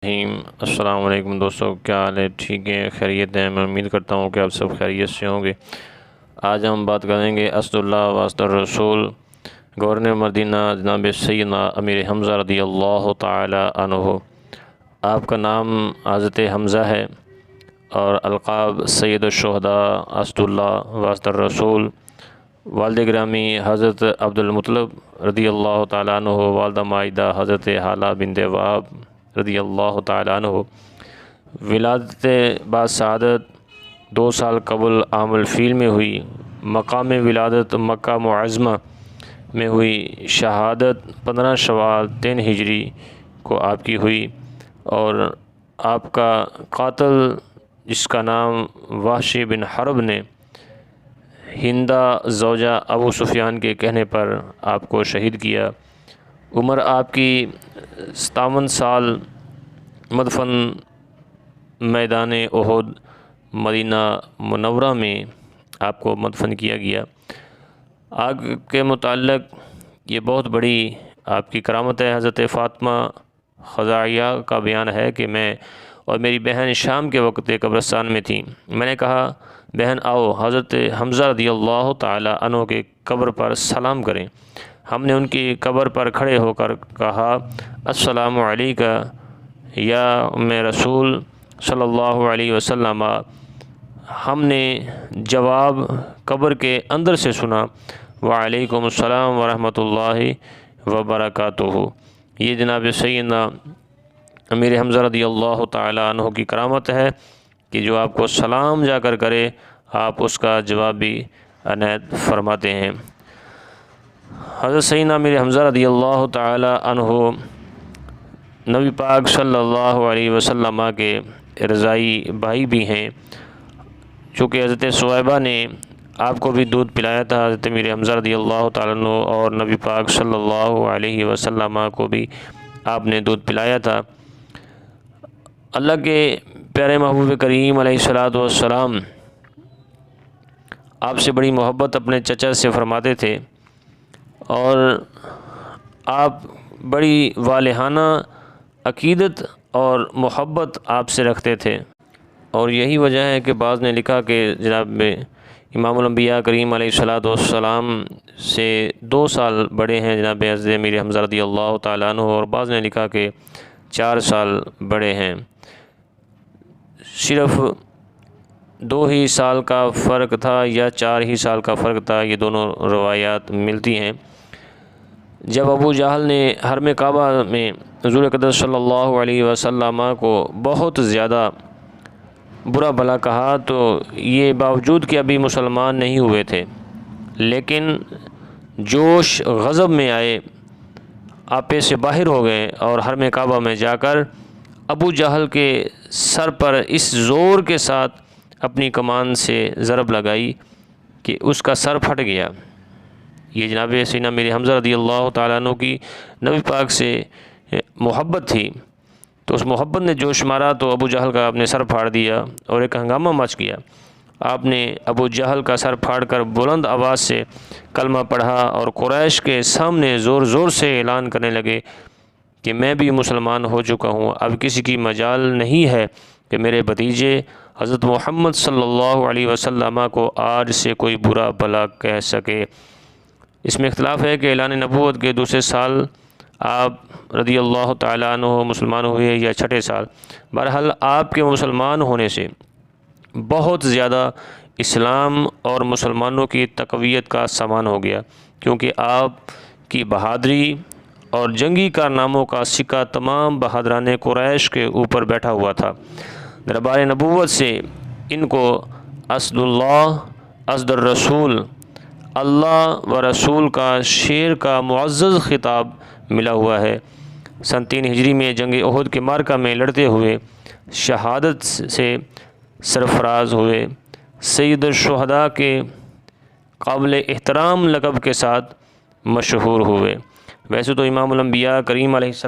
السلام علیکم دوستو، کیا حال ہے؟ ٹھیک ہے، خیریت ہے؟ میں امید کرتا ہوں کہ آپ سب خیریت سے ہوں گے۔ آج ہم بات کریں گے اسد اللہ و اسد الرسول گورنر مدینہ جناب سیدنا امیر حمزہ رضی اللہ تعالی عنہ۔ آپ کا نام حضرت حمزہ ہے اور القاب سید الشہداء اسد اللہ و اسد الرسول۔ والد گرامی حضرت عبد المطلب رضی اللہ تعالیٰ عنہ، والدہ مائدہ حضرت حالہ بنت وہب رضی اللہ تعالیٰ عنہ۔ ولادت بعد سعادت 2 سال قبل عام الفیل میں ہوئی۔ مقام ولادت مکہ معظمہ میں ہوئی۔ شہادت 15 شوال 3 ہجری کو آپ کی ہوئی، اور آپ کا قاتل جس کا نام وحشی بن حرب نے ہندہ زوجہ ابو سفیان کے کہنے پر آپ کو شہید کیا۔ عمر آپ کی 57 سال۔ مدفن میدان احد مدینہ منورہ میں آپ کو مدفن کیا گیا۔ آپ کے متعلق یہ بہت بڑی آپ کی کرامت ہے۔ حضرت فاطمہ خزاعیہ کا بیان ہے کہ میں اور میری بہن شام کے وقت قبرستان میں تھیں۔ میں نے کہا، بہن آؤ حضرت حمزہ رضی اللہ تعالی عنہ کے قبر پر سلام کریں۔ ہم نے ان کی قبر پر کھڑے ہو کر کہا، السلام علیکہ یا ام رسول صلی اللہ علیہ وسلم۔ ہم نے جواب قبر کے اندر سے سنا، وعلیکم السلام ورحمۃ اللہ وبرکاتہ۔ یہ جناب سیدنا امیر حمزہ رضی اللہ تعالیٰ عنہ کی کرامت ہے کہ جو آپ کو سلام جا کر کرے، آپ اس کا جواب بھی عنایت فرماتے ہیں۔ حضرت سیدنا امیر حمزہ رضی اللہ تعالیٰ عنہ نبی پاک صلی اللہ علیہ وسلم کے رضائی بھائی بھی ہیں، چونکہ حضرت صہیبہ نے آپ کو بھی دودھ پلایا تھا۔ حضرت امیر حمزہ رضی اللہ تعالیٰ عنہ اور نبی پاک صلی اللہ علیہ وسلم کو بھی آپ نے دودھ پلایا تھا۔ اللہ کے پیارے محبوب کریم علیہ السلام آپ سے بڑی محبت اپنے چچا سے فرماتے تھے، اور آپ بڑی والہانہ عقیدت اور محبت آپ سے رکھتے تھے، اور یہی وجہ ہے کہ بعض نے لکھا کہ جناب امام الانبیاء کریم علیہ السلام سے 2 سال بڑے ہیں جناب حضرت امیر حمزہ رضی اللہ تعالیٰ عنہ، اور بعض نے لکھا کہ 4 سال بڑے ہیں۔ صرف 2 ہی سال کا فرق تھا یا 4 ہی سال کا فرق تھا، یہ دونوں روایات ملتی ہیں۔ جب ابو جہل نے حرم کعبہ میں حضور اقدس صلی اللہ علیہ وسلم کو بہت زیادہ برا بھلا کہا، تو یہ باوجود کہ ابھی مسلمان نہیں ہوئے تھے، لیکن جوش غضب میں آئے، آپے سے باہر ہو گئے، اور حرم کعبہ میں جا کر ابو جہل کے سر پر اس زور کے ساتھ اپنی کمان سے ضرب لگائی کہ اس کا سر پھٹ گیا۔ یہ جناب سیدنا امیر حمزہ رضی اللہ تعالیٰ عنہ کی نبی پاک سے محبت تھی، تو اس محبت نے جوش مارا تو ابو جہل کا آپ نے سر پھاڑ دیا، اور ایک ہنگامہ مچ گیا۔ آپ نے ابو جہل کا سر پھاڑ کر بلند آواز سے کلمہ پڑھا، اور قریش کے سامنے زور زور سے اعلان کرنے لگے کہ میں بھی مسلمان ہو چکا ہوں، اب کسی کی مجال نہیں ہے کہ میرے بھتیجے حضرت محمد صلی اللہ علیہ وسلم کو آج سے کوئی برا بھلا کہہ سکے۔ اس میں اختلاف ہے کہ اعلان نبوت کے دوسرے سال آپ رضی اللہ تعالیٰ عنہ مسلمان ہوئے یا چھٹے سال۔ بہرحال آپ کے مسلمان ہونے سے بہت زیادہ اسلام اور مسلمانوں کی تقویت کا سامان ہو گیا، کیونکہ آپ کی بہادری اور جنگی کارناموں کا سکہ تمام بہادران قریش کے اوپر بیٹھا ہوا تھا۔ دربار نبوت سے ان کو اسد اللہ اسد الرسول، اللہ و رسول کا شیر کا معزز خطاب ملا ہوا ہے۔ سن 3 ہجری میں جنگ احد کے معرکہ میں لڑتے ہوئے شہادت سے سرفراز ہوئے۔ سید الشہداء کے قابل احترام لقب کے ساتھ مشہور ہوئے۔ ویسے تو امام الانبیاء کریم علیہ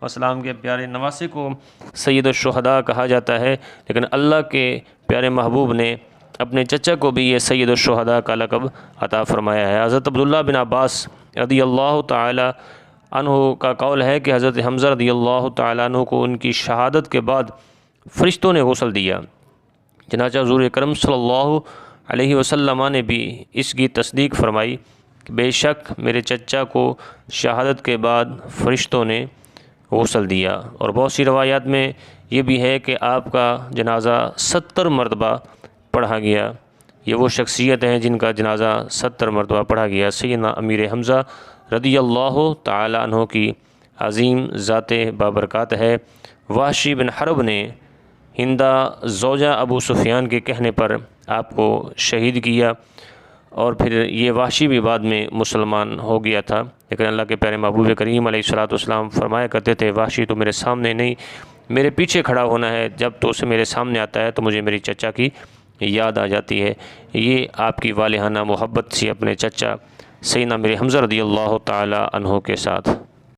السلام کے پیارے نواسے کو سید الشہداء کہا جاتا ہے، لیکن اللہ کے پیارے محبوب نے اپنے چچا کو بھی یہ سید الشہداء کا لقب عطا فرمایا ہے۔ حضرت عبداللہ بن عباس رضی اللہ تعالی عنہ کا قول ہے کہ حضرت حمزہ رضی اللہ تعالیٰ عنہ کو ان کی شہادت کے بعد فرشتوں نے غسل دیا۔ چنانچہ حضور اکرم صلی اللہ علیہ وسلم نے بھی اس کی تصدیق فرمائی کہ بے شک میرے چچا کو شہادت کے بعد فرشتوں نے غسل دیا۔ اور بہت سی روایات میں یہ بھی ہے کہ آپ کا جنازہ 70 مرتبہ پڑھا گیا۔ یہ وہ شخصیت ہیں جن کا جنازہ 70 مرتبہ پڑھا گیا۔ سیدنا امیر حمزہ رضی اللہ تعالی عنہ کی عظیم ذات بابرکات ہے۔ وحشی بن حرب نے ہندہ زوجہ ابو سفیان کے کہنے پر آپ کو شہید کیا، اور پھر یہ وحشی بھی بعد میں مسلمان ہو گیا تھا، لیکن اللہ کے پیارے محبوب کریم علیہ الصلوۃ والسلام فرمایا کرتے تھے وحشی تو میرے سامنے نہیں، میرے پیچھے کھڑا ہونا ہے، جب تو اسے میرے سامنے آتا ہے تو مجھے میری چچا کی یاد آ جاتی ہے۔ یہ آپ کی والہانہ محبت سی اپنے چچا سیدنا امیر حمزہ رضی اللہ تعالی عنہ کے ساتھ۔